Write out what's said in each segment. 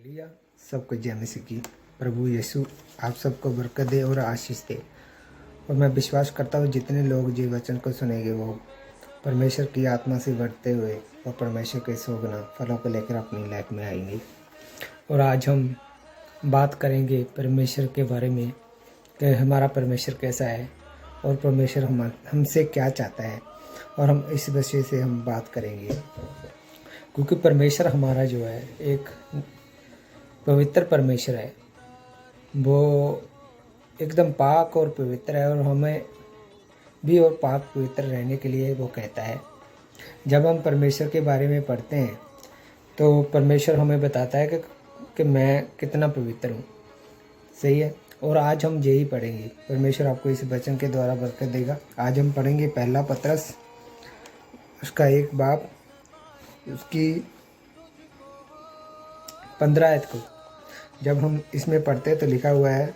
Hallelujah. सबको जय मसीह की। प्रभु यीशु आप सबको बरकत दे और आशीष दे। और मैं विश्वास करता हूँ जितने लोग जी वचन को सुनेंगे वो परमेश्वर की आत्मा से बढ़ते हुए और परमेश्वर के सुगना फलों को लेकर अपनी लाइफ में आएंगे। और आज हम बात करेंगे परमेश्वर के बारे में कि हमारा परमेश्वर कैसा है और परमेश्वर हमसे क्या चाहता है। और हम इस विषय से हम बात करेंगे क्योंकि परमेश्वर हमारा जो है एक पवित्र परमेश्वर है। वो एकदम पाक और पवित्र है और हमें भी और पाक पवित्र रहने के लिए वो कहता है। जब हम परमेश्वर के बारे में पढ़ते हैं तो परमेश्वर हमें बताता है कि मैं कितना पवित्र हूँ। सही है। और आज हम यही पढ़ेंगे। परमेश्वर आपको इस वचन के द्वारा बरकत देगा। आज हम पढ़ेंगे पहला पतरस उसका 1 बाब उसकी 15 आयत को। जब हम इसमें पढ़ते हैं तो लिखा हुआ है,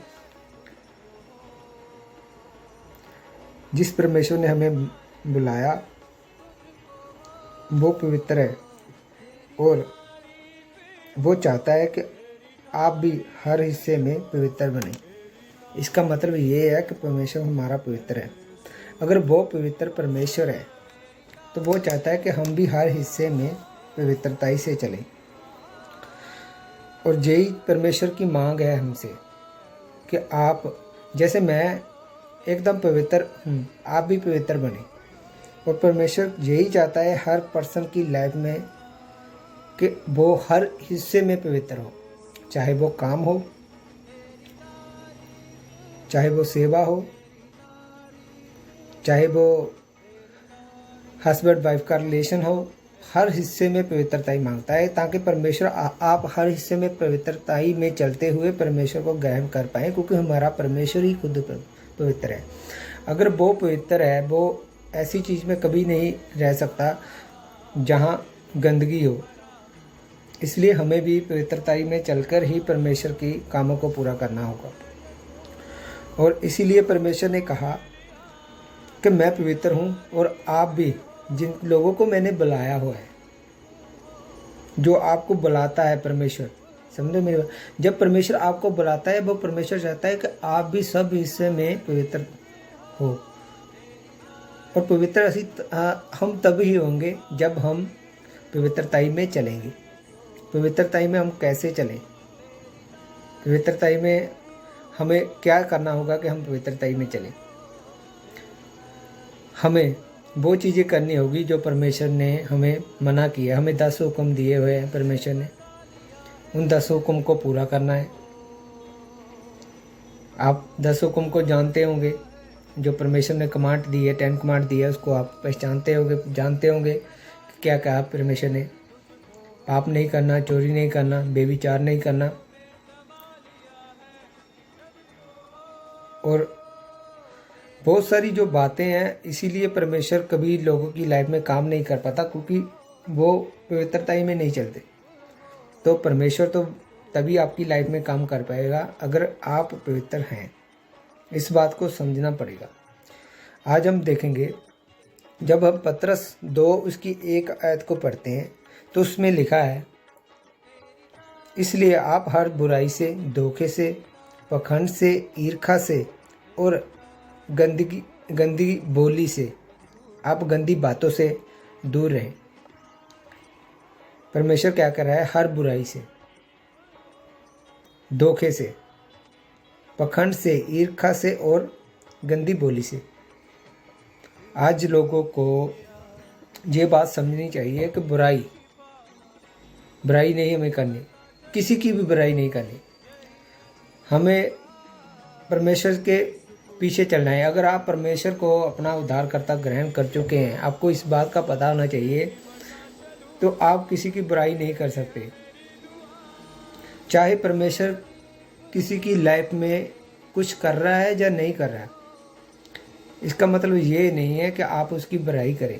जिस परमेश्वर ने हमें बुलाया वो पवित्र है और वो चाहता है कि आप भी हर हिस्से में पवित्र बने। इसका मतलब ये है कि परमेश्वर हमारा पवित्र है। अगर वो पवित्र परमेश्वर है तो वो चाहता है कि हम भी हर हिस्से में पवित्रताई से चलें। और यही परमेश्वर की मांग है हमसे कि आप जैसे मैं एकदम पवित्र हूँ आप भी पवित्र बने। और परमेश्वर यही चाहता है हर पर्सन की लाइफ में कि वो हर हिस्से में पवित्र हो, चाहे वो काम हो, चाहे वो सेवा हो, चाहे वो हस्बैंड वाइफ का रिलेशन हो। हर हिस्से में पवित्रताई मांगता है ताकि परमेश्वर आप हर हिस्से में पवित्रताई में चलते हुए परमेश्वर को ग्रहण कर पाएँ, क्योंकि हमारा परमेश्वर ही खुद पवित्र है। अगर वो पवित्र है वो ऐसी चीज़ में कभी नहीं रह सकता जहाँ गंदगी हो। इसलिए हमें भी पवित्रताई में चलकर ही परमेश्वर की कामों को पूरा करना होगा। और इसीलिए परमेश्वर ने कहा कि मैं पवित्र हूँ और आप भी, जिन लोगों को मैंने बुलाया हुआ है, जो आपको बुलाता है परमेश्वर, समझो मेरी बात। जब परमेश्वर आपको बुलाता है वो परमेश्वर चाहता है कि आप भी सब हिस्से में पवित्र हो। और पवित्र हम तभी होंगे जब हम पवित्रताई में चलेंगे। पवित्रताई में हम कैसे चलें? पवित्रताई में हमें क्या करना होगा कि हम पवित्रताई में चलें? हमें वो चीज़ें करनी होगी जो परमेश्वर ने हमें मना किया। हमें 10 हुक्म दिए हुए हैं परमेश्वर ने, उन 10 हुक्म को पूरा करना है। आप 10 हुक्म को जानते होंगे, जो परमेश्वर ने कमांड दी है, 10 कमांड दी है, उसको आप पहचानते होंगे, जानते होंगे कि क्या कहा परमेश्वर ने। पाप नहीं करना, चोरी नहीं करना, बेविचार नहीं करना। और बहुत सारी जो बातें हैं, इसीलिए परमेश्वर कभी लोगों की लाइफ में काम नहीं कर पाता, क्योंकि वो पवित्रताई में नहीं चलते। तो परमेश्वर तो तभी आपकी लाइफ में काम कर पाएगा अगर आप पवित्र हैं। इस बात को समझना पड़ेगा। आज हम देखेंगे, जब हम पतरस 2 उसकी 1 आयत को पढ़ते हैं तो उसमें लिखा है, इसलिए आप हर बुराई से, धोखे से, पखंड से, ईर्ष्या से और गंदी बोली से, आप गंदी बातों से दूर रहें। परमेश्वर क्या कर रहा है? हर बुराई से, धोखे से, पखंड से, ईर्ष्या से और गंदी बोली से। आज लोगों को ये बात समझनी चाहिए कि बुराई नहीं हमें करनी, किसी की भी बुराई नहीं करनी। हमें परमेश्वर के पीछे चलना है। अगर आप परमेश्वर को अपना उद्धारकर्ता ग्रहण कर चुके हैं, आपको इस बात का पता होना चाहिए, तो आप किसी की बुराई नहीं कर सकते। चाहे परमेश्वर किसी की लाइफ में कुछ कर रहा है या नहीं कर रहा है, इसका मतलब ये नहीं है कि आप उसकी बुराई करें।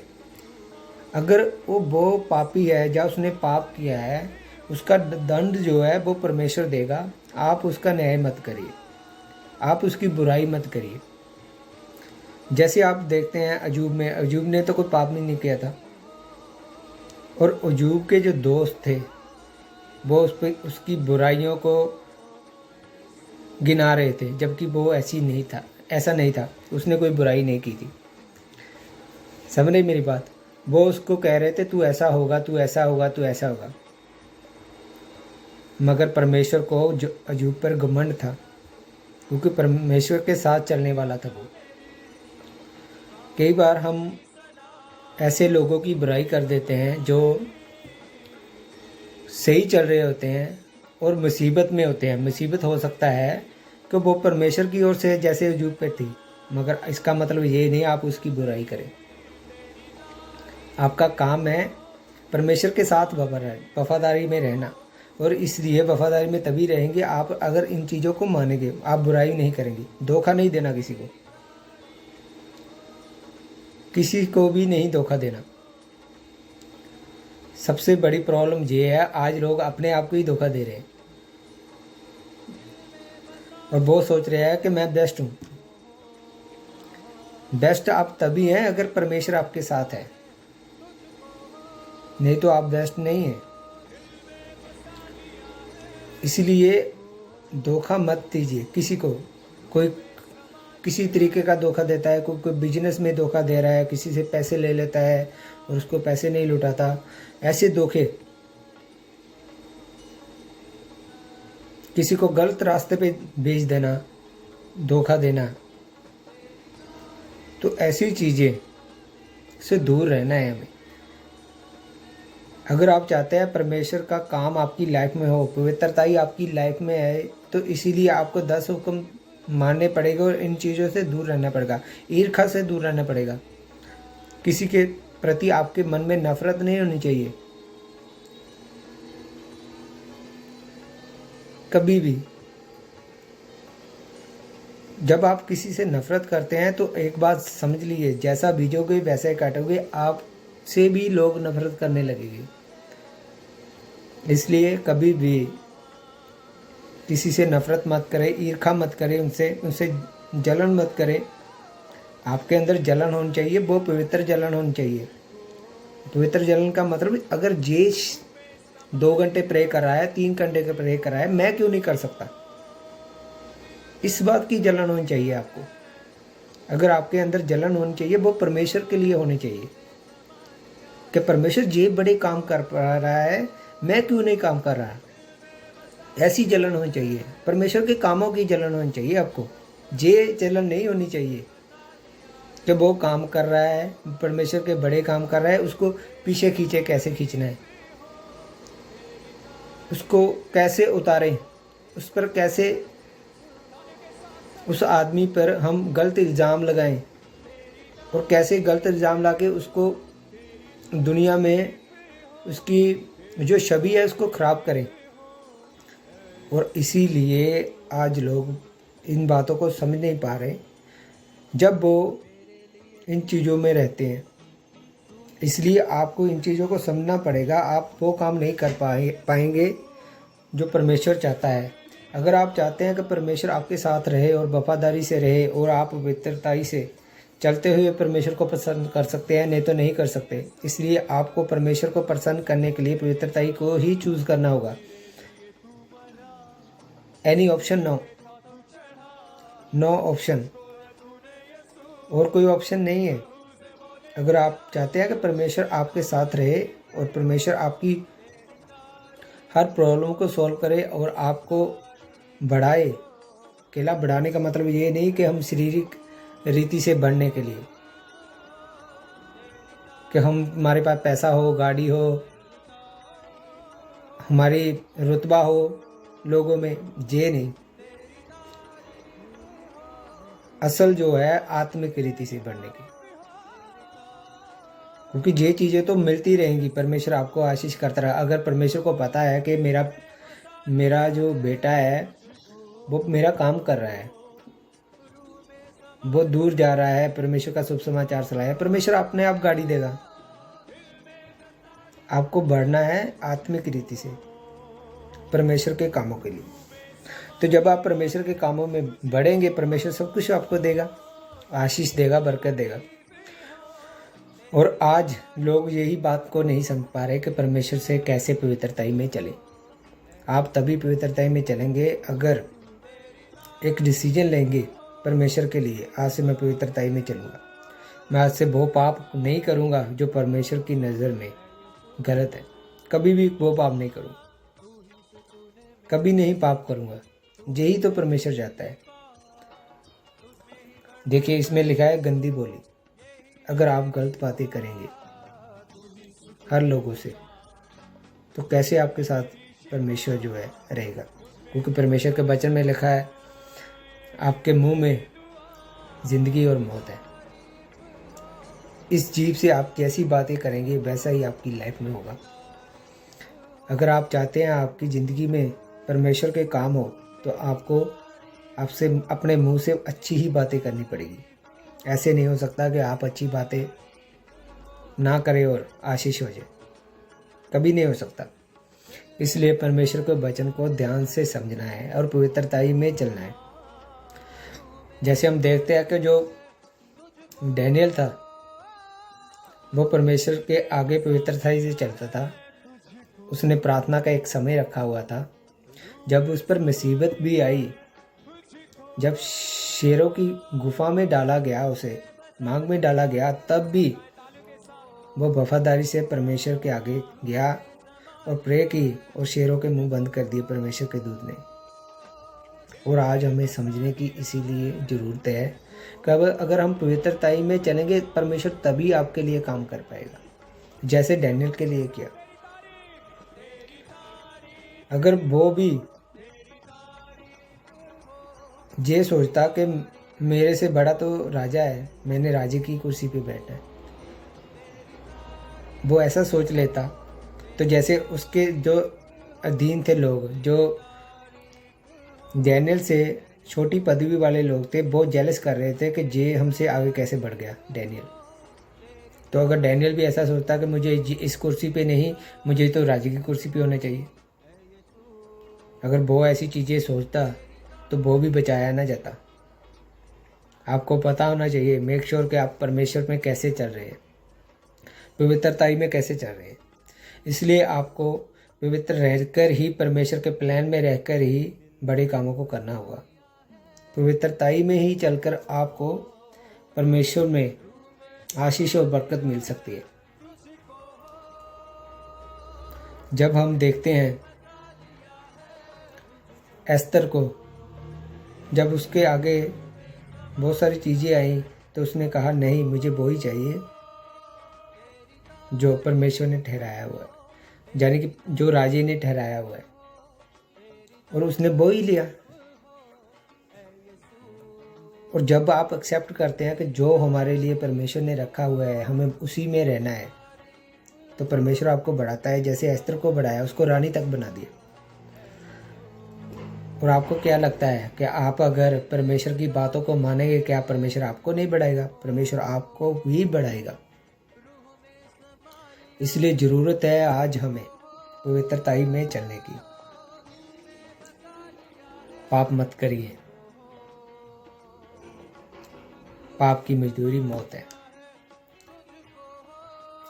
अगर वो पापी है या उसने पाप किया है, उसका दंड जो है वो परमेश्वर देगा। आप उसका न्याय मत करिए, आप उसकी बुराई मत करिए। जैसे आप देखते हैं अजूब ने तो कोई पाप नहीं किया था, और अजूब के जो दोस्त थे वो उस पर उसकी बुराइयों को गिना रहे थे, जबकि वो ऐसा नहीं था, उसने कोई बुराई नहीं की थी। समझ रही मेरी बात? वो उसको कह रहे थे तू ऐसा होगा, तू ऐसा होगा, तू ऐसा होगा, मगर परमेश्वर को अजूब पर घमंड था, क्योंकि परमेश्वर के साथ चलने वाला था वो। कई बार हम ऐसे लोगों की बुराई कर देते हैं जो सही चल रहे होते हैं और मुसीबत में होते हैं। मुसीबत हो सकता है कि वो परमेश्वर की ओर से जैसे अजूब पे थी, मगर इसका मतलब ये नहीं आप उसकी बुराई करें। आपका काम है परमेश्वर के साथ वफादारी में रहना, और इसलिए वफादारी में तभी रहेंगे आप अगर इन चीज़ों को मानेंगे। आप बुराई नहीं करेंगे, धोखा नहीं देना, किसी को भी नहीं धोखा देना। सबसे बड़ी प्रॉब्लम ये है, आज लोग अपने आप को ही धोखा दे रहे हैं और वो सोच रहे हैं कि मैं बेस्ट हूँ। बेस्ट आप तभी हैं अगर परमेश्वर आपके साथ है, नहीं तो आप बेस्ट नहीं हैं। इसलिए धोखा मत दीजिए किसी को। कोई किसी तरीके का धोखा देता है, कोई बिजनेस में धोखा दे रहा है, किसी से पैसे ले लेता है और उसको पैसे नहीं लौटाता। ऐसे धोखे, किसी को गलत रास्ते पे भेज देना, धोखा देना, तो ऐसी चीज़ें से दूर रहना है हमें। अगर आप चाहते हैं परमेश्वर का काम आपकी लाइफ में हो, पवित्रता ही आपकी लाइफ में है, तो इसीलिए आपको 10 हुक्म मानने पड़ेगा और इन चीज़ों से दूर रहना पड़ेगा। ईर्ष्या से दूर रहना पड़ेगा। किसी के प्रति आपके मन में नफरत नहीं होनी चाहिए कभी भी। जब आप किसी से नफरत करते हैं तो एक बात समझ लीजिए, जैसा बीजोगे वैसा ही काटोगे। आपसे भी लोग नफरत करने लगेंगे। इसलिए कभी भी किसी से नफरत मत करें, ईर्ष्या मत करें, उनसे जलन मत करें। आपके अंदर जलन होनी चाहिए, वो पवित्र जलन होनी चाहिए। पवित्र जलन का मतलब, अगर जे 2 घंटे प्रे कर रहा है, 3 घंटे का प्रे कर रहा है, मैं क्यों नहीं कर सकता? इस बात की जलन होनी चाहिए आपको। अगर आपके अंदर जलन होनी चाहिए, वो परमेश्वर के लिए होनी चाहिए कि परमेश्वर जे बड़े काम कर पा रहा है, मैं क्यों नहीं काम कर रहा। ऐसी जलन होनी चाहिए। परमेश्वर के कामों की जलन होनी चाहिए आपको। ये जलन नहीं होनी चाहिए कि वो काम कर रहा है, परमेश्वर के बड़े काम कर रहा है, उसको पीछे खींचे, कैसे खींचना है, उसको कैसे उतारें, उस पर कैसे, उस आदमी पर हम गलत इल्ज़ाम लगाएं और कैसे गलत इल्ज़ाम लाके उसको दुनिया में उसकी जो छवि है उसको ख़राब करें। और इसीलिए आज लोग इन बातों को समझ नहीं पा रहे जब वो इन चीज़ों में रहते हैं। इसलिए आपको इन चीज़ों को समझना पड़ेगा। आप वो काम नहीं कर पाएंगे जो परमेश्वर चाहता है। अगर आप चाहते हैं कि परमेश्वर आपके साथ रहे और वफादारी से रहे और आप पवित्रताई से चलते हुए परमेश्वर को पसंद कर सकते हैं, नहीं तो नहीं कर सकते। इसलिए आपको परमेश्वर को पसंद करने के लिए पवित्रताई को ही चूज़ करना होगा। एनी ऑप्शन नो ऑप्शन, और कोई ऑप्शन नहीं है। अगर आप चाहते हैं कि परमेश्वर आपके साथ रहे और परमेश्वर आपकी हर प्रॉब्लम को सॉल्व करे और आपको बढ़ाए। अकेला बढ़ाने का मतलब ये नहीं कि हम शारीरिक रीति से बढ़ने के लिए, कि हमारे पास पैसा हो, गाड़ी हो, हमारी रुतबा हो लोगों में, ये नहीं। असल जो है आत्मिक रीति से बढ़ने की, क्योंकि ये चीज़ें तो मिलती रहेंगी। परमेश्वर आपको आशीष करता रहा। अगर परमेश्वर को पता है कि मेरा जो बेटा है वो मेरा काम कर रहा है, वो दूर जा रहा है, परमेश्वर का शुभ समाचार सुनाया, परमेश्वर अपने आप गाड़ी देगा। आपको बढ़ना है आत्मिक रीति से परमेश्वर के कामों के लिए। तो जब आप परमेश्वर के कामों में बढ़ेंगे, परमेश्वर सब कुछ आपको देगा, आशीष देगा, बरकत देगा। और आज लोग यही बात को नहीं समझ पा रहे कि परमेश्वर से कैसे पवित्रताई में चले। आप तभी पवित्रता में चलेंगे अगर एक डिसीजन लेंगे परमेश्वर के लिए, आज से मैं पवित्रता में चलूँगा, मैं आज से वो पाप नहीं करूँगा जो परमेश्वर की नज़र में गलत है, कभी भी वो पाप नहीं करूँगा, कभी नहीं पाप करूँगा। यही तो परमेश्वर चाहता है। देखिए इसमें लिखा है गंदी बोली। अगर आप गलत बातें करेंगे हर लोगों से तो कैसे आपके साथ परमेश्वर जो है रहेगा, क्योंकि परमेश्वर के वचन में लिखा है आपके मुंह में जिंदगी और मौत है। इस जीभ से आप कैसी बातें करेंगे वैसा ही आपकी लाइफ में होगा। अगर आप चाहते हैं आपकी ज़िंदगी में परमेश्वर के काम हो तो आपको आपसे अपने मुंह से अच्छी ही बातें करनी पड़ेगी। ऐसे नहीं हो सकता कि आप अच्छी बातें ना करें और आशीष हो जाए, कभी नहीं हो सकता। इसलिए परमेश्वर के वचन को ध्यान से समझना है और पवित्रताई में चलना है। जैसे हम देखते हैं कि जो डैनियल था वो परमेश्वर के आगे पवित्रताई से चलता था। उसने प्रार्थना का एक समय रखा हुआ था। जब उस पर मुसीबत भी आई, जब शेरों की गुफा में डाला गया, उसे मांग में डाला गया, तब भी वो वफादारी से परमेश्वर के आगे गया और प्रे की और शेरों के मुंह बंद कर दिए परमेश्वर के दूत ने। और आज हमें समझने की इसीलिए ज़रूरत है कि अगर हम पवित्रताई में चलेंगे परमेश्वर तभी आपके लिए काम कर पाएगा, जैसे डैनियल के लिए किया। अगर वो भी ये सोचता कि मेरे से बड़ा तो राजा है, मैंने राजे की कुर्सी पे बैठा है, वो ऐसा सोच लेता तो जैसे उसके जो अधीन थे लोग, जो डैनियल से छोटी पदवी वाले लोग थे, बहुत जेलस कर रहे थे कि ये हमसे आगे कैसे बढ़ गया डैनियल। तो अगर डैनियल भी ऐसा सोचता कि मुझे इस कुर्सी पे नहीं, मुझे तो राजे की कुर्सी पे होना चाहिए, अगर वो ऐसी चीज़ें सोचता तो वो भी बचाया ना जाता। आपको पता होना चाहिए, मेक श्योर कि आप परमेश्वर में कैसे चल रहे हैं, पवित्रताई में कैसे चल रहे हैं। इसलिए आपको पवित्र रहकर ही, परमेश्वर के प्लान में रहकर ही बड़े कामों को करना होगा। पवित्रताई में ही चलकर आपको परमेश्वर में आशीष और बरकत मिल सकती है। जब हम देखते हैं एस्तर को, जब उसके आगे बहुत सारी चीज़ें आई तो उसने कहा नहीं, मुझे वो ही चाहिए जो परमेश्वर ने ठहराया हुआ है, यानी कि जो राजे ने ठहराया हुआ है, और उसने वो ही लिया। और जब आप एक्सेप्ट करते हैं कि जो हमारे लिए परमेश्वर ने रखा हुआ है हमें उसी में रहना है, तो परमेश्वर आपको बढ़ाता है। जैसे एस्तर को बढ़ाया, उसको रानी तक बना दिया। और आपको क्या लगता है कि आप अगर परमेश्वर की बातों को मानेंगे, क्या परमेश्वर आपको नहीं बढ़ाएगा? परमेश्वर आपको भी बढ़ाएगा। इसलिए ज़रूरत है आज हमें पवित्रताई में चलने की। पाप मत करिए, पाप की मजदूरी मौत है।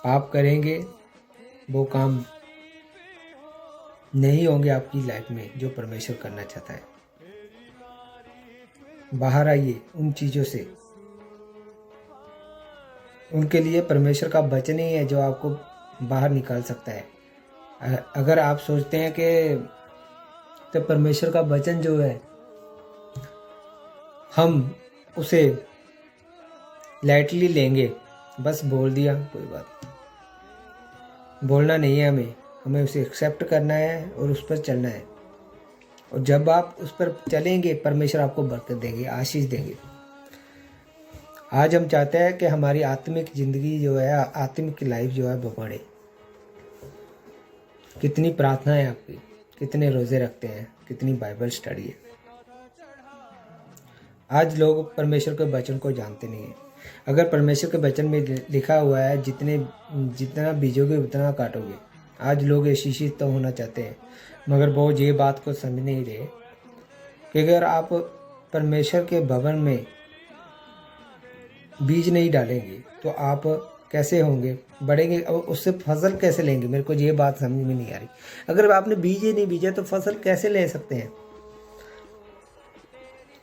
पाप करेंगे वो काम नहीं होंगे आपकी लाइफ में जो परमेश्वर करना चाहता है। बाहर आइए उन चीज़ों से। उनके लिए परमेश्वर का वचन ही है जो आपको बाहर निकाल सकता है। अगर आप सोचते हैं कि तो परमेश्वर का वचन जो है हम उसे लाइटली लेंगे, बस बोल दिया कोई बात, बोलना नहीं है हमें उसे एक्सेप्ट करना है और उस पर चलना है। और जब आप उस पर चलेंगे परमेश्वर आपको बरकत देंगे, आशीष देंगे। आज हम चाहते हैं कि हमारी आत्मिक ज़िंदगी जो है, आत्मिक लाइफ जो है वो बढ़े। कितनी प्रार्थना है आपकी, कितने रोज़े रखते हैं, कितनी बाइबल स्टडी है। आज लोग परमेश्वर के वचन को जानते नहीं हैं। अगर परमेश्वर के वचन में लिखा हुआ है जितना बीजोगे उतना काटोगे, आज लोग आशीषित तो होना चाहते हैं, मगर वो ये बात को समझ नहीं रहे कि अगर आप परमेश्वर के भवन में बीज नहीं डालेंगे तो आप कैसे होंगे, बढ़ेंगे, और उससे फसल कैसे लेंगे, मेरे को ये बात समझ में नहीं आ रही। अगर आपने बीज ही नहीं बीजा तो फसल कैसे ले सकते हैं?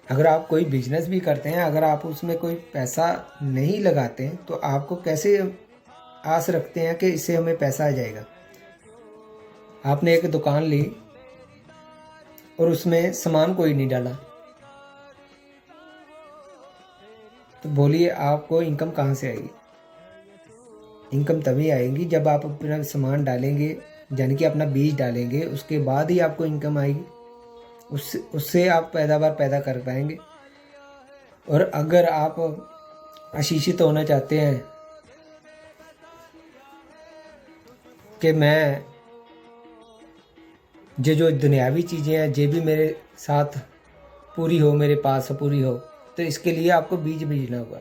अगर आप कोई बिजनेस भी करते हैं, अगर आप उसमें कोई पैसा नहीं लगाते हैं तो आपको कैसे आस रखते हैं कि इससे हमें पैसा आ जाएगा? आपने एक दुकान ली और उसमें सामान कोई नहीं डाला, तो बोलिए आपको इनकम कहाँ से आएगी? इनकम तभी आएगी जब आप अपना सामान डालेंगे, यानी कि अपना बीज डालेंगे, उसके बाद ही आपको इनकम आएगी। उससे आप पैदावार पैदा कर पाएंगे। और अगर आप आशीषित होना चाहते हैं कि मैं जो दुनियावी चीज़ें हैं ये भी मेरे साथ पूरी हो, मेरे पास पूरी हो, तो इसके लिए आपको बीज बीजना होगा।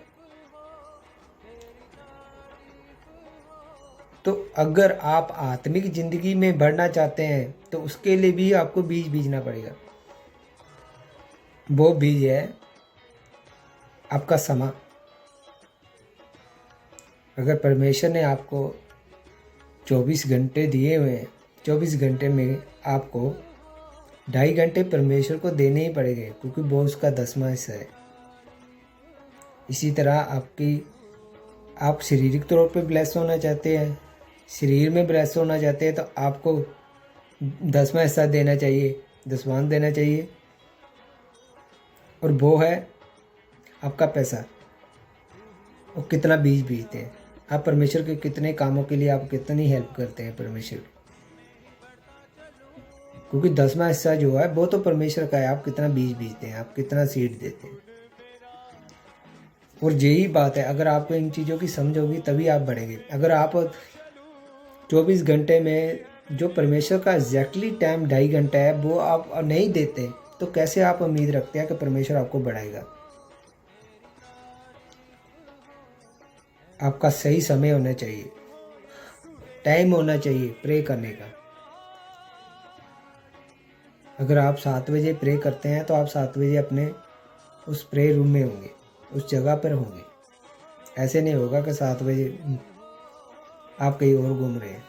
तो अगर आप आत्मिक जिंदगी में बढ़ना चाहते हैं तो उसके लिए भी आपको बीज बीजना पड़ेगा। वो बीज है आपका समय। अगर परमेश्वर ने आपको 24 घंटे दिए हुए हैं, 24 घंटे में आपको 2.5 घंटे परमेश्वर को देने ही पड़ेंगे, क्योंकि वो उसका 10वां हिस्सा है। इसी तरह आप शारीरिक तौर पे ब्लेस होना चाहते हैं, शरीर में ब्लेस होना चाहते हैं, तो आपको 10वां हिस्सा देना चाहिए, दसवां देना चाहिए। और वो है आपका पैसा। और कितना बीज बीजते हैं आप परमेश्वर के, कितने कामों के लिए आप कितनी हेल्प करते हैं परमेश्वर की। क्योंकि 10वां हिस्सा जो है वो तो परमेश्वर का है। आप कितना बीज बीजते हैं, आप कितना सीड देते हैं। और यही बात है, अगर आपको इन चीज़ों की समझ होगी तभी आप बढ़ेंगे। अगर आप 24 घंटे में जो परमेश्वर का एग्जैक्टली टाइम 2.5 घंटा है वो आप नहीं देते, तो कैसे आप उम्मीद रखते हैं कि परमेश्वर आपको बढ़ाएगा? आपका सही समय होना चाहिए, टाइम होना चाहिए प्रे करने का। अगर आप 7 बजे प्रे करते हैं तो आप 7 बजे अपने उस प्रे रूम में होंगे, उस जगह पर होंगे। ऐसे नहीं होगा कि 7 बजे आप कहीं और घूम रहे हैं।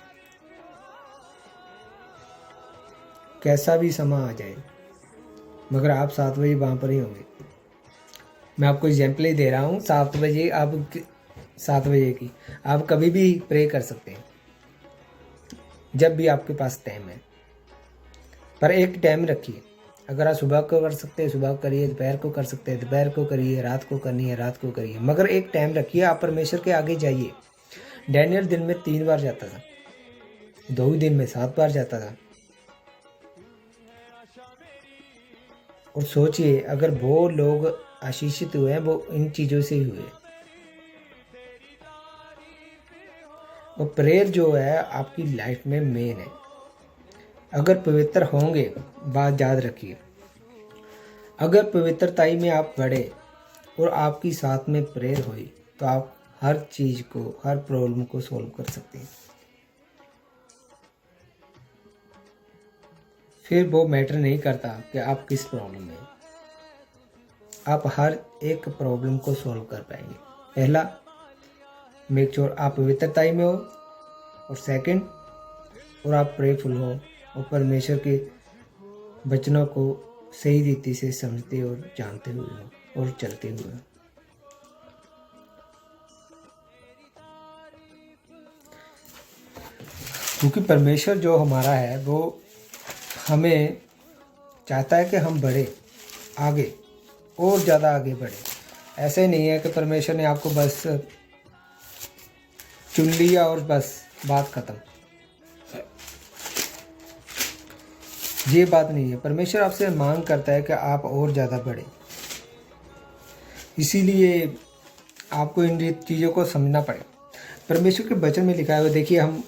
कैसा भी समय आ जाए मगर आप 7 बजे वहाँ पर ही होंगे। मैं आपको एग्जाम्पल ही दे रहा हूँ। 7 बजे आप 7 बजे की आप कभी भी प्रे कर सकते हैं, जब भी आपके पास टाइम है। पर एक टाइम रखिए। अगर आप सुबह को कर सकते हैं सुबह करिए, दोपहर को कर सकते हैं दोपहर को करिए, रात को करनी है रात को करिए, मगर एक टाइम रखिए। आप परमेश्वर के आगे जाइए। डैनियल दिन में 3 बार जाता था, 2 दिन में 7 बार जाता था। और सोचिए अगर वो लोग आशीषित हुए हैं वो इन चीज़ों से ही हुए। और प्रेयर जो है आपकी लाइफ में मेन है। अगर पवित्र होंगे, बात याद रखिए, अगर पवित्रताई में आप बढ़े और आपकी साथ में प्रेयर हुई तो आप हर चीज़ को, हर प्रॉब्लम को सॉल्व कर सकते हैं। फिर वो मैटर नहीं करता कि आप किस प्रॉब्लम में, आप हर एक प्रॉब्लम को सॉल्व कर पाएंगे। पहला, मेक श्योर आप पवित्रताई में हो, और सेकंड, और आप प्रेफुल हो और परमेश्वर के वचनों को सही रीति से समझते और जानते हुए हो और चलते हुए हो। क्योंकि परमेश्वर जो हमारा है वो हमें चाहता है कि हम बढ़े आगे, और ज़्यादा आगे बढ़े। ऐसे नहीं है कि परमेश्वर ने आपको बस चुन लिया और बस बात ख़त्म। ये बात नहीं है। परमेश्वर आपसे मांग करता है कि आप और ज़्यादा बढ़े। इसीलिए आपको इन चीज़ों को समझना पड़ेगा। परमेश्वर के वचन में लिखा है, देखिए हम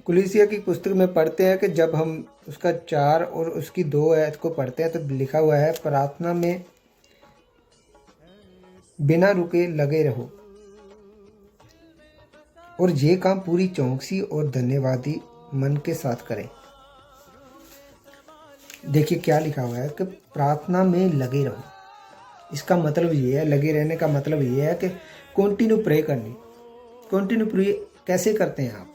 कुलीसिया की पुस्तक में पढ़ते हैं कि जब हम उसका 4 और उसकी 2 आयत को पढ़ते हैं तो लिखा हुआ है, प्रार्थना में बिना रुके लगे रहो और ये काम पूरी चौकसी और धन्यवादी मन के साथ करें। देखिए क्या लिखा हुआ है कि प्रार्थना में लगे रहो। इसका मतलब ये है, लगे रहने का मतलब ये है कि कंटिन्यू प्रे करनी। कंटिन्यू प्रे कैसे करते हैं आप?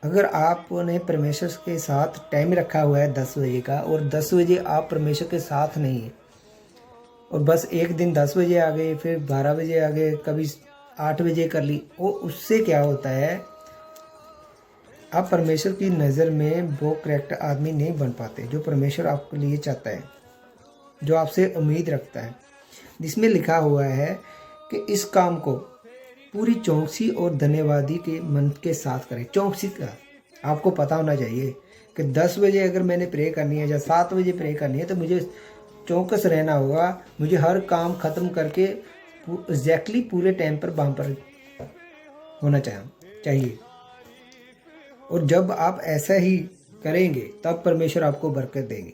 अगर आपने परमेश्वर के साथ टाइम रखा हुआ है 10 बजे का, और 10 बजे आप परमेश्वर के साथ नहीं है, और बस एक दिन 10 बजे आ गए, फिर 12 बजे आ गए, कभी 8 बजे कर ली, वो उससे क्या होता है, आप परमेश्वर की नज़र में वो करेक्ट आदमी नहीं बन पाते जो परमेश्वर आपके लिए चाहता है, जो आपसे उम्मीद रखता है, जिसमें लिखा हुआ है कि इस काम को पूरी चौकसी और धन्यवादी के मन के साथ करें। चौकसी का आपको पता होना चाहिए कि 10 बजे अगर मैंने प्रे करनी है या 7 बजे प्रे करनी है तो मुझे चौकस रहना होगा, मुझे हर काम ख़त्म करके एग्जैक्टली पूरे टाइम पर वहाँ पर होना चाहिए। और जब आप ऐसा ही करेंगे तब परमेश्वर आपको बरकत देंगे।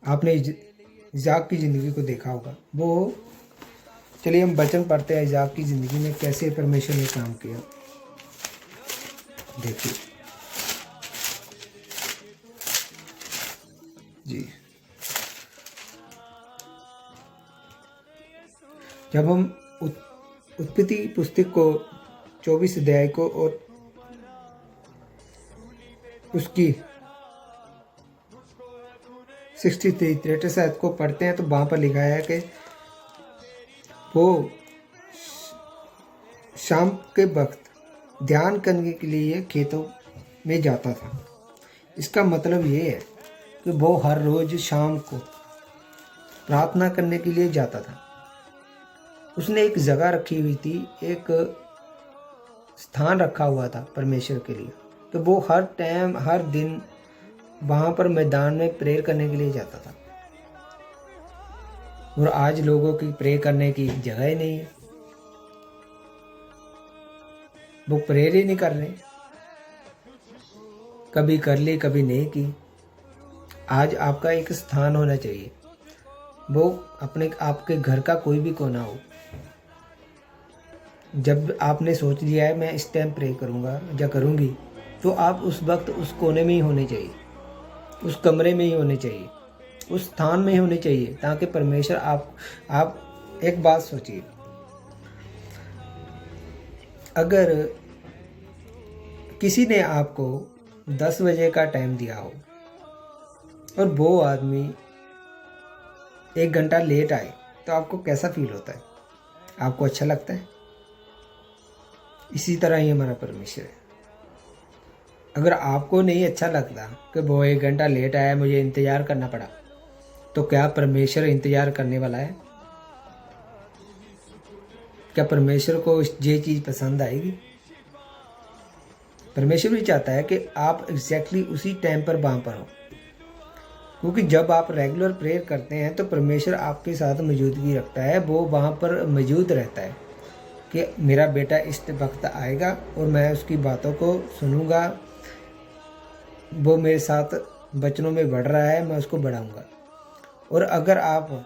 आपने इज़ाक की ज़िंदगी को देखा होगा। वो चलिए हम वचन पढ़ते हैं इज़ाक की ज़िंदगी में कैसे परमेश्वर ने काम किया। देखिए जी, जब हम उत्पत्ति पुस्तक को 24 अध्याय को और उसकी 63 आयत को पढ़ते हैं तो वहाँ पर लिखा है कि वो शाम के वक्त ध्यान करने के लिए खेतों में जाता था। इसका मतलब ये है कि वो हर रोज़ शाम को प्रार्थना करने के लिए जाता था। उसने एक जगह रखी हुई थी, एक स्थान रखा हुआ था परमेश्वर के लिए, तो वो हर टाइम हर दिन वहाँ पर मैदान में प्रेयर करने के लिए जाता था। और आज लोगों की प्रे करने की जगह ही नहीं है, वो प्रेयर ही नहीं कर रहे, कभी कर ली कभी नहीं की। आज आपका एक स्थान होना चाहिए, वो अपने आपके घर का कोई भी कोना हो। जब आपने सोच लिया है मैं इस टाइम प्रे करूँगा या करूँगी, तो आप उस वक्त उस कोने में ही होने चाहिए, उस कमरे में ही होने चाहिए, उस स्थान में ही होने चाहिए, ताकि परमेश्वर आप एक बात सोचिए, अगर किसी ने आपको 10 बजे का टाइम दिया हो और वो आदमी 1 घंटा लेट आए तो आपको कैसा फील होता है? आपको अच्छा लगता है? इसी तरह ही हमारा परमेश्वर है। अगर आपको नहीं अच्छा लगता कि वो 1 घंटा लेट आया, मुझे इंतज़ार करना पड़ा, तो क्या परमेश्वर इंतज़ार करने वाला है? क्या परमेश्वर को ये चीज़ पसंद आएगी? परमेश्वर भी चाहता है कि आप एग्जैक्टली उसी टाइम पर वहाँ पर हो, क्योंकि जब आप रेगुलर प्रेयर करते हैं तो परमेश्वर आपके साथ मौजूदगी रखता है, वो वहाँ पर मौजूद रहता है कि मेरा बेटा इस वक्त आएगा और मैं उसकी बातों को सुनूंगा, वो मेरे साथ बचनों में बढ़ रहा है, मैं उसको बढ़ाऊंगा। और अगर आप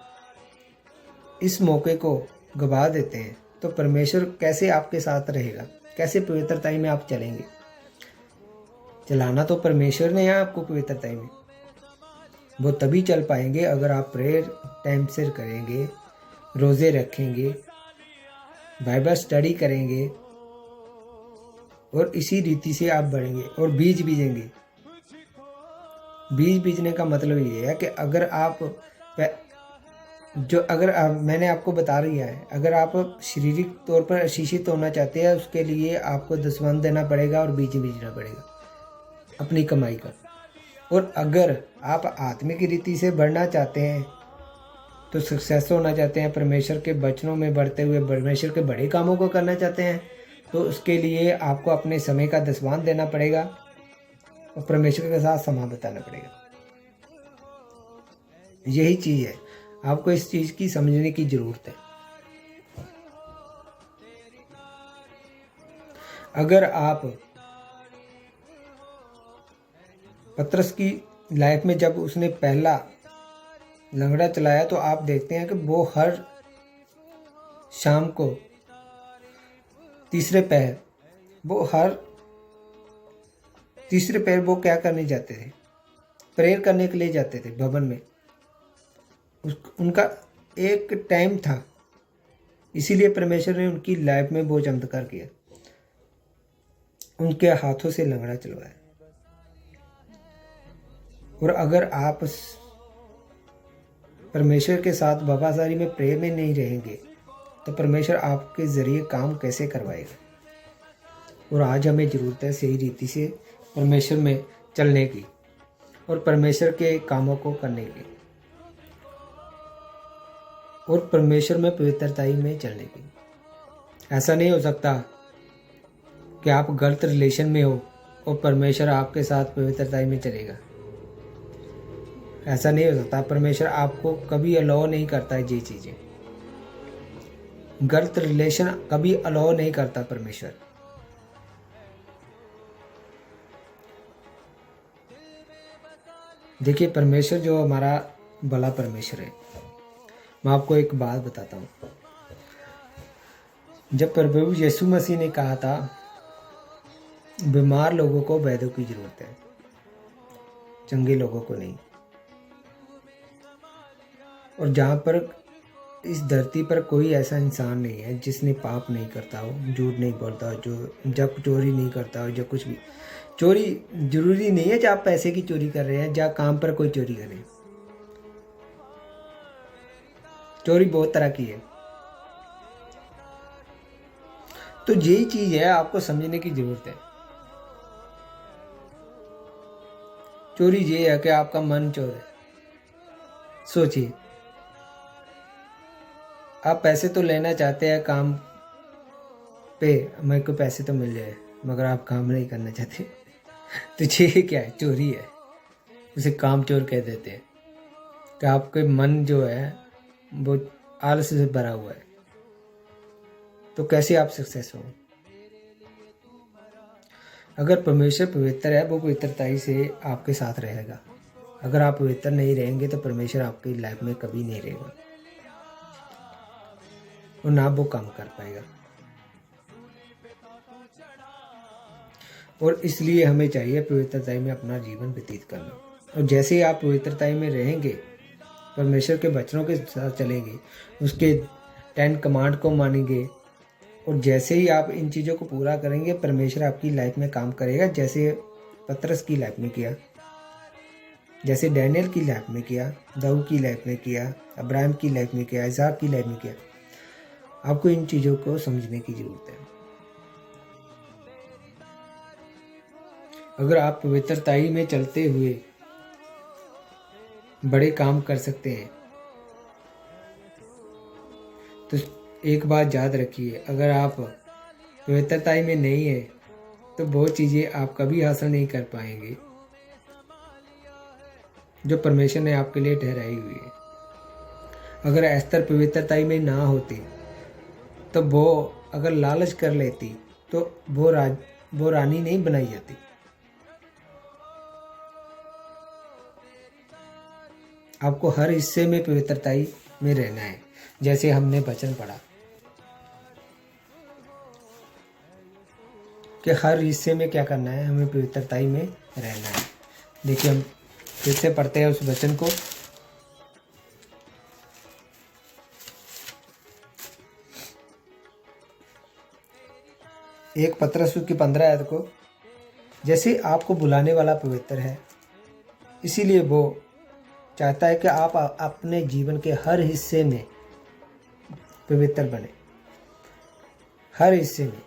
इस मौके को गवा देते हैं तो परमेश्वर कैसे आपके साथ रहेगा? कैसे पवित्रताई में आप चलेंगे? चलाना तो परमेश्वर ने है आपको पवित्रताई में। वो तभी चल पाएंगे अगर आप प्रेयर टाइम से करेंगे, रोज़े रखेंगे, बाइबल स्टडी करेंगे और इसी रीति से आप बढ़ेंगे और बीज बीजेंगे। बीज बीजने का मतलब ये है कि अगर आप मैंने आपको बता दिया है, अगर आप शारीरिक तौर पर आशीषित होना चाहते हैं, उसके लिए आपको दसवंध देना पड़ेगा और बीज बीजना पड़ेगा अपनी कमाई का। और अगर आप आत्मिक रीति से बढ़ना चाहते हैं, तो सक्सेस होना चाहते हैं, परमेश्वर के वचनों में बढ़ते हुए परमेश्वर के बड़े कामों को करना चाहते हैं, तो उसके लिए आपको अपने समय का दसवांध देना पड़ेगा और परमेश्वर के साथ समय बिताना पड़ेगा। यही चीज़ है, आपको इस चीज़ की समझने की ज़रूरत है। अगर आप पतरस की लाइफ में जब उसने पहला लंगड़ा चलाया तो आप देखते हैं कि वो हर शाम को तीसरे पैर वो क्या करने जाते थे? प्रेयर करने के लिए जाते थे भवन में। उनका एक टाइम था इसीलिए परमेश्वर ने उनकी लाइफ में वो चमत्कार किया, उनके हाथों से लंगड़ा चलवाया। और अगर आप परमेश्वर के साथ वफादारी में, प्रेम में नहीं रहेंगे तो परमेश्वर आपके ज़रिए काम कैसे करवाएगा। और आज हमें ज़रूरत है सही रीति से परमेश्वर में चलने की और परमेश्वर के कामों को करने की और परमेश्वर में पवित्रताई में चलने की। ऐसा नहीं हो सकता कि आप गलत रिलेशन में हो और परमेश्वर आपके साथ पवित्रताई में चलेगा। ऐसा नहीं हो सकता। परमेश्वर आपको कभी अलाउ नहीं करता है ये चीज़ें। गलत रिलेशन कभी अलाउ नहीं करता परमेश्वर। देखिए, परमेश्वर जो हमारा भला परमेश्वर है, मैं आपको एक बात बताता हूँ। जब प्रभु यीशु मसीह ने कहा था बीमार लोगों को वैद्यों की जरूरत है, चंगे लोगों को नहीं। और जहाँ पर इस धरती पर कोई ऐसा इंसान नहीं है जिसने पाप नहीं करता हो, झूठ नहीं बोलता हो, जो जब चोरी नहीं करता हो, जो कुछ भी। चोरी जरूरी नहीं है जब आप पैसे की चोरी कर रहे हैं, जहाँ काम पर कोई चोरी करे। चोरी बहुत तरह की है। तो यही चीज है, आपको समझने की जरूरत है। चोरी ये है कि आपका मन चोर है। सोचिए, आप पैसे तो लेना चाहते हैं काम पे, मेरे को पैसे तो मिल जाए, मगर आप काम नहीं करना चाहते। तो ये क्या है? चोरी है। उसे काम चोर कह देते हैं कि आपके मन जो है वो आलस से भरा हुआ है। तो कैसे आप सक्सेस हो? अगर परमेश्वर पवित्र है, वो पवित्रताई से आपके साथ रहेगा। अगर आप पवित्र नहीं रहेंगे तो परमेश्वर आपकी लाइफ में कभी नहीं रहेगा और ना वो काम कर पाएगा। और इसलिए हमें चाहिए पवित्रताई में अपना जीवन व्यतीत करना। और जैसे ही आप पवित्रताई में रहेंगे, परमेश्वर के वचनों के साथ चलेंगे, उसके 10 कमांड को मानेंगे, और जैसे ही आप इन चीज़ों को पूरा करेंगे, परमेश्वर आपकी लाइफ में काम करेगा। जैसे पतरस की लाइफ में किया, जैसे डैनियल की लाइफ में किया, दाऊद की लाइफ में किया, अब्राहम की लाइफ में किया, इसहाक की लाइफ में किया। आपको इन चीज़ों को समझने की जरूरत है। अगर आप पवित्रताई में चलते हुए बड़े काम कर सकते हैं तो एक बात याद रखिए, अगर आप पवित्रताई में नहीं है तो बहुत चीज़ें आप कभी हासिल नहीं कर पाएंगे जो परमेश्वर ने आपके लिए ठहराई हुई है। अगर एस्तर पवित्रताई में ना होती तो वो अगर लालच कर लेती तो वो रानी नहीं बनाई जाती। आपको हर हिस्से में पवित्रताई में रहना है। जैसे हमने वचन पढ़ा कि हर हिस्से में क्या करना है, हमें पवित्रताई में रहना है। देखिए, हम फिर से पढ़ते हैं उस वचन को। एक पतरस की 15 आयत को, जैसे आपको बुलाने वाला पवित्र है, इसीलिए वो चाहता है कि आप अपने जीवन के हर हिस्से में पवित्र बने। हर हिस्से में,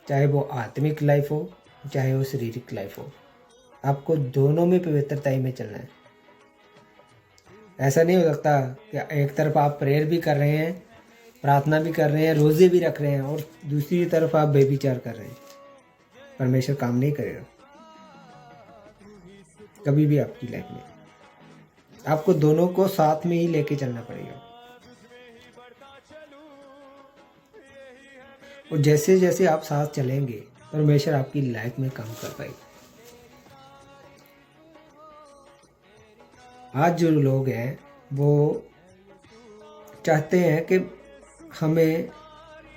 चाहे वो आत्मिक लाइफ हो, चाहे वो शारीरिक लाइफ हो, आपको दोनों में पवित्रताई में चलना है। ऐसा नहीं हो सकता कि एक तरफ आप प्रेयर भी कर रहे हैं, प्रार्थना भी कर रहे हैं, रोजे भी रख रहे हैं, और दूसरी तरफ आप बेविचार कर रहे हैं। परमेश्वर काम नहीं करेगा कभी भी आपकी लाइफ में। आपको दोनों को साथ में ही लेके चलना पड़ेगा। और जैसे जैसे आप साथ चलेंगे, परमेश्वर आपकी लाइफ में काम कर पाएगा। आज जो लोग हैं वो चाहते हैं कि हमें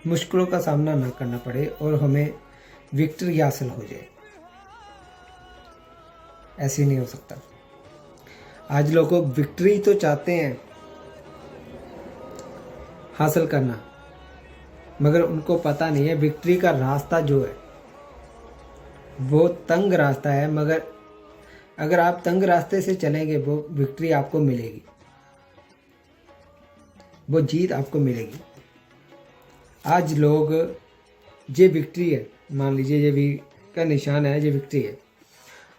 मुश्किलों का सामना ना करना पड़े और हमें विक्ट्री हासिल हो जाए। ऐसे नहीं हो सकता। आज लोग विक्ट्री तो चाहते हैं हासिल करना, मगर उनको पता नहीं है विक्ट्री का रास्ता जो है वो तंग रास्ता है, मगर अगर आप तंग रास्ते से चलेंगे वो विक्ट्री आपको मिलेगी, वो जीत आपको मिलेगी। आज लोग, ये विक्ट्री है, मान लीजिए ये भी का निशान है, ये विक्ट्री है।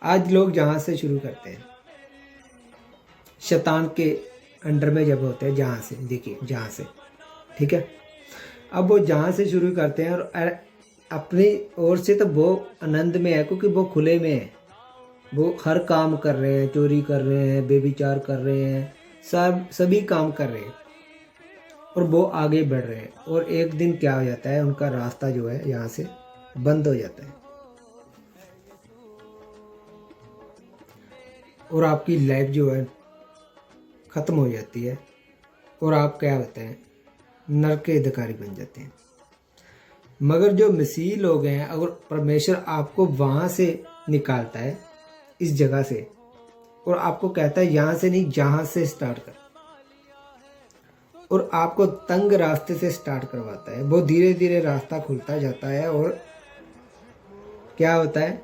आज लोग जहाँ से शुरू करते हैं, शैतान के अंडर में जब होते हैं, जहाँ से, देखिए जहाँ से, ठीक है। अब वो जहाँ से शुरू करते हैं और अपनी ओर से तो वो आनंद में है, क्योंकि वो खुले में है, वो हर काम कर रहे हैं, चोरी कर रहे हैं, बेविचार कर रहे हैं, सभी काम कर रहे हैं और वो आगे बढ़ रहे हैं। और एक दिन क्या हो जाता है, उनका रास्ता जो है यहाँ से बंद हो जाता है और आपकी लाइफ जो है ख़त्म हो जाती है और आप क्या होते हैं, नरक के अधिकारी बन जाते हैं। मगर जो मसीह लोग हैं, अगर परमेश्वर आपको वहाँ से निकालता है, इस जगह से, और आपको कहता है यहाँ से नहीं, जहाँ से स्टार्ट कर, और आपको तंग रास्ते से स्टार्ट करवाता है, वो धीरे धीरे रास्ता खुलता जाता है और क्या होता है,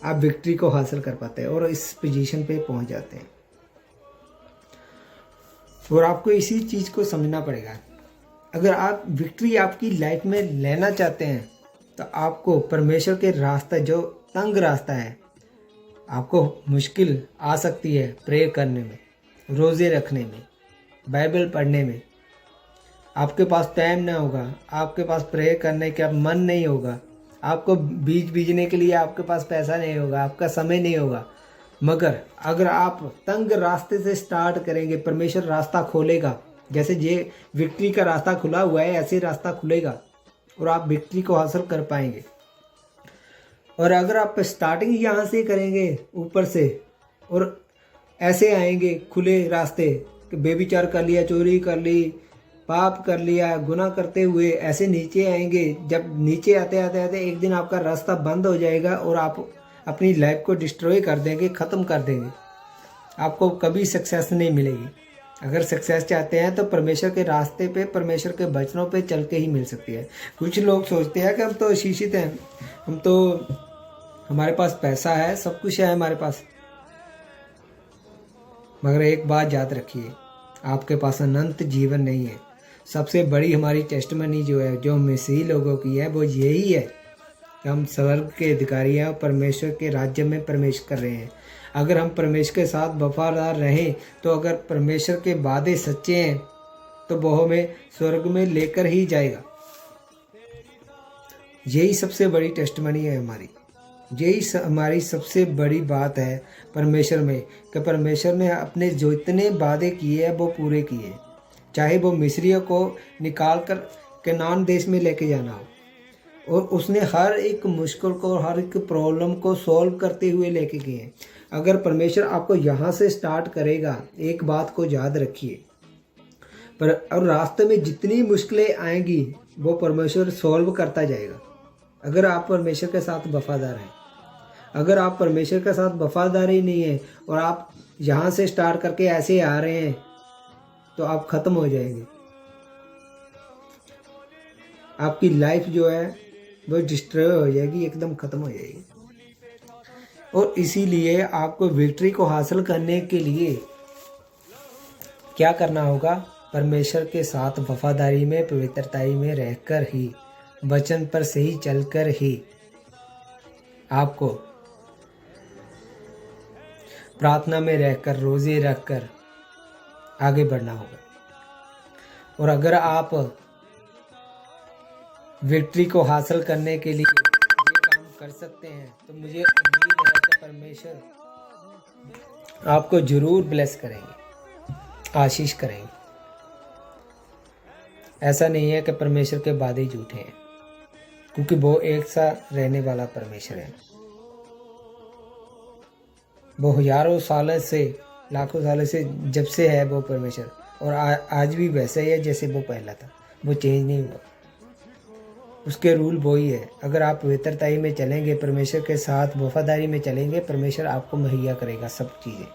आप विक्ट्री को हासिल कर पाते हैं और इस पोजीशन पे पहुंच जाते हैं। और आपको इसी चीज़ को समझना पड़ेगा, अगर आप विक्ट्री आपकी लाइफ में लेना चाहते हैं तो आपको परमेश्वर के रास्ता, जो तंग रास्ता है, आपको मुश्किल आ सकती है प्रे करने में, रोज़े रखने में, बाइबल पढ़ने में, आपके पास टाइम ना होगा, आपके पास प्रे करने का मन नहीं होगा, आपको बीज बीजने के लिए आपके पास पैसा नहीं होगा, आपका समय नहीं होगा। मगर अगर आप तंग रास्ते से स्टार्ट करेंगे, परमेश्वर रास्ता खोलेगा। जैसे ये विक्ट्री का रास्ता खुला हुआ है, ऐसे रास्ता खुलेगा और आप विक्ट्री को हासिल कर पाएंगे। और अगर आप स्टार्टिंग यहाँ से करेंगे ऊपर से और ऐसे आएंगे खुले रास्ते, बेविचार कर लिया, चोरी कर ली, पाप कर लिया, गुनाह करते हुए ऐसे नीचे आएंगे, जब नीचे आते आते आते एक दिन आपका रास्ता बंद हो जाएगा और आप अपनी लाइफ को डिस्ट्रॉय कर देंगे, ख़त्म कर देंगे। आपको कभी सक्सेस नहीं मिलेगी। अगर सक्सेस चाहते हैं तो परमेश्वर के रास्ते पे, परमेश्वर के वचनों पे चल के ही मिल सकती है। कुछ लोग सोचते हैं कि हम तो आशीषित हैं, हम तो, हमारे पास पैसा है, सब कुछ है हमारे पास। मगर एक बात याद रखिए, आपके पास अनंत जीवन नहीं है। सबसे बड़ी हमारी टेस्टमनी जो है, जो मसीही लोगों की है, वो यही है कि हम स्वर्ग के अधिकारी हैं और परमेश्वर के राज्य में प्रवेश कर रहे हैं। अगर हम परमेश्वर के साथ वफादार रहें, तो अगर परमेश्वर के वादे सच्चे हैं तो वो हमें स्वर्ग में लेकर ही जाएगा। यही सबसे बड़ी टेस्टमनी है हमारी, यही हमारी सबसे बड़ी बात है परमेश्वर में, कि परमेश्वर ने अपने जो इतने वादे किए हैं वो पूरे किए। चाहे वो मिस्रियों को निकाल कर कनान देश में लेके जाना हो, और उसने हर एक मुश्किल को, हर एक प्रॉब्लम को सॉल्व करते हुए लेके गए। अगर परमेश्वर आपको यहाँ से स्टार्ट करेगा, एक बात को याद रखिए, पर और रास्ते में जितनी मुश्किलें आएंगी वो परमेश्वर सॉल्व करता जाएगा। अगर आप परमेश्वर के साथ वफादार हैं, अगर आप परमेश्वर के साथ वफादार ही नहीं है और आप यहाँ से स्टार्ट करके ऐसे आ रहे हैं, तो आप ख़त्म हो जाएंगे। आपकी लाइफ जो है वो डिस्ट्रॉय हो जाएगी, एकदम ख़त्म हो जाएगी। और इसीलिए आपको विक्ट्री को हासिल करने के लिए क्या करना होगा, परमेश्वर के साथ वफादारी में, पवित्रताई में रहकर ही, वचन पर सही चलकर ही आपको प्रार्थना में रहकर, रोज़े रखकर आगे बढ़ना होगा। और अगर आप विक्ट्री को हासिल करने के लिए ये काम कर सकते हैं, तो मुझे उम्मीद है कि परमेश्वर आपको जरूर ब्लेस करेंगे, आशीष करेंगे। ऐसा नहीं है कि परमेश्वर के वादे झूठे हैं, क्योंकि वो एक सा रहने वाला परमेश्वर है। वो हजारों सालों से, लाखों सालों से, जब से है वो परमेश्वर, और आज भी वैसा ही है जैसे वो पहला था, वो चेंज नहीं हुआ। उसके रूल वही है। अगर आप पवित्रताई में चलेंगे, परमेश्वर के साथ वफादारी में चलेंगे, परमेश्वर आपको मुहैया करेगा सब चीज़ें।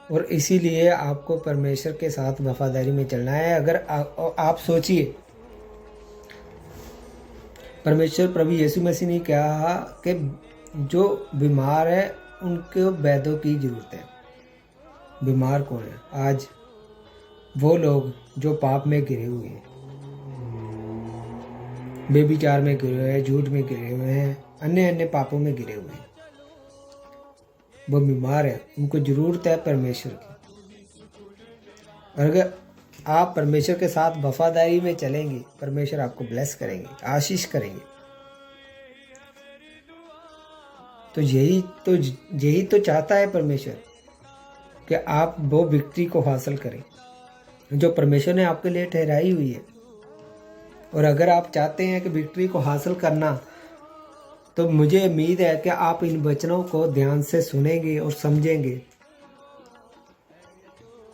और इसीलिए आपको परमेश्वर के साथ वफादारी में चलना है। अगर आप सोचिए, परमेश्वर प्रभु यीशु मसीह ने कहा कि जो बीमार है उनको वैद्यों की ज़रूरत है। बीमार कौन है? आज वो लोग जो पाप में गिरे हुए हैं, बेविचार में गिरे हुए हैं, झूठ में गिरे हुए हैं, अन्य अन्य पापों में गिरे हुए हैं, वो बीमार है, उनको ज़रूरत है परमेश्वर की। और अगर आप परमेश्वर के साथ वफादारी में चलेंगे, परमेश्वर आपको ब्लेस करेंगे, आशीष करेंगे। तो यही तो चाहता है परमेश्वर, कि आप वो विक्ट्री को हासिल करें जो परमेश्वर ने आपके लिए ठहराई हुई है। और अगर आप चाहते हैं कि विक्ट्री को हासिल करना, तो मुझे उम्मीद है कि आप इन वचनों को ध्यान से सुनेंगे और समझेंगे।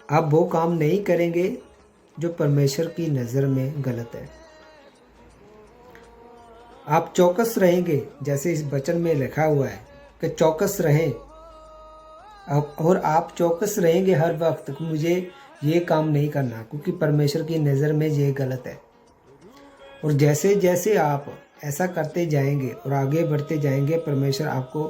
आप वो काम नहीं करेंगे जो परमेश्वर की नज़र में गलत है। आप चौकस रहेंगे, जैसे इस वचन में लिखा हुआ है कि चौकस रहें। और आप चौकस रहेंगे हर वक्त कि मुझे ये काम नहीं करना, क्योंकि परमेश्वर की नज़र में ये गलत है। और जैसे जैसे आप ऐसा करते जाएंगे और आगे बढ़ते जाएंगे, परमेश्वर आपको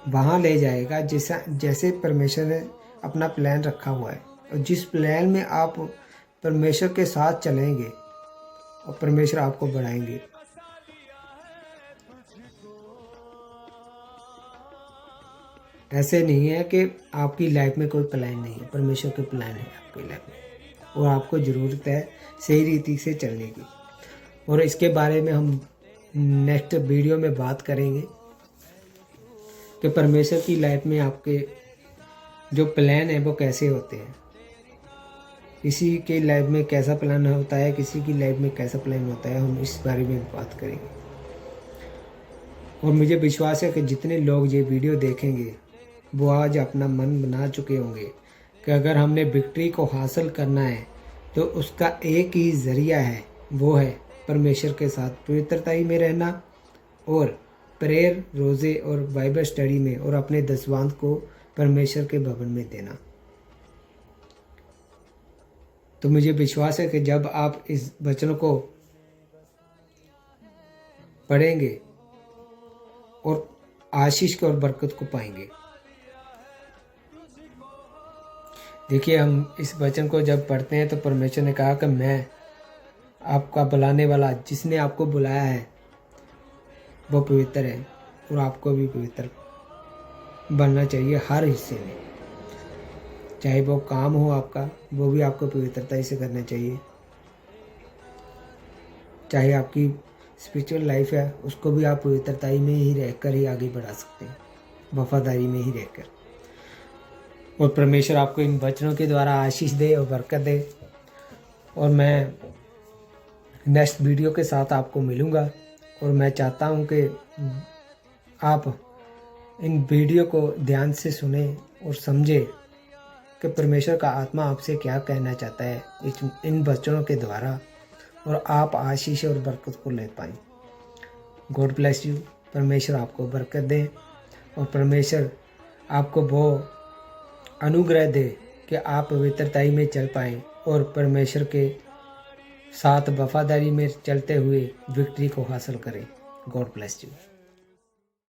वहाँ ले जाएगा जैसे परमेश्वर ने अपना प्लान रखा हुआ है। और जिस प्लान में आप परमेश्वर के साथ चलेंगे और परमेश्वर आपको बढ़ाएंगे। ऐसे नहीं है कि आपकी लाइफ में कोई प्लान नहीं है, परमेश्वर के प्लान है आपकी लाइफ में, और आपको ज़रूरत है सही रीति से चलने की। और इसके बारे में हम नेक्स्ट वीडियो में बात करेंगे कि परमेश्वर की लाइफ में आपके जो प्लान है वो कैसे होते हैं। किसी की लाइफ में कैसा प्लान होता है, किसी की लाइफ में कैसा प्लान होता है, हम इस बारे में बात करेंगे। और मुझे विश्वास है कि जितने लोग ये वीडियो देखेंगे वो आज अपना मन बना चुके होंगे कि अगर हमने विक्ट्री को हासिल करना है तो उसका एक ही ज़रिया है, वो है परमेश्वर के साथ पवित्रताई में रहना और प्रेयर, रोज़े और बाइबल स्टडी में, और अपने दसवांत को परमेश्वर के भवन में देना। तो मुझे विश्वास है कि जब आप इस वचन को पढ़ेंगे और आशीष को और बरकत को पाएंगे। देखिए, हम इस वचन को जब पढ़ते हैं तो परमेश्वर ने कहा कि मैं आपका बुलाने वाला, जिसने आपको बुलाया है वो पवित्र है, और आपको भी पवित्र बनना चाहिए हर हिस्से में। चाहे वो काम हो आपका, वो भी आपको पवित्रता से करना चाहिए। चाहे आपकी स्पिरिचुअल लाइफ है, उसको भी आप पवित्रताई में ही रहकर ही आगे बढ़ा सकते हैं, वफादारी में ही रहकर। और परमेश्वर आपको इन वचनों के द्वारा आशीष दे और बरकत दे। और मैं नेक्स्ट वीडियो के साथ आपको मिलूँगा। और मैं चाहता हूँ कि आप इन वीडियो को ध्यान से सुने और समझे कि परमेश्वर का आत्मा आपसे क्या कहना चाहता है इन वचनों के द्वारा, और आप आशीष और बरकत को ले पाएँ। God bless you. परमेश्वर आपको बरकत दे और परमेश्वर आपको वो अनुग्रह दे कि आप पवित्रताई में चल पाएँ और परमेश्वर के साथ वफादारी में चलते हुए विक्ट्री को हासिल करें। God bless you.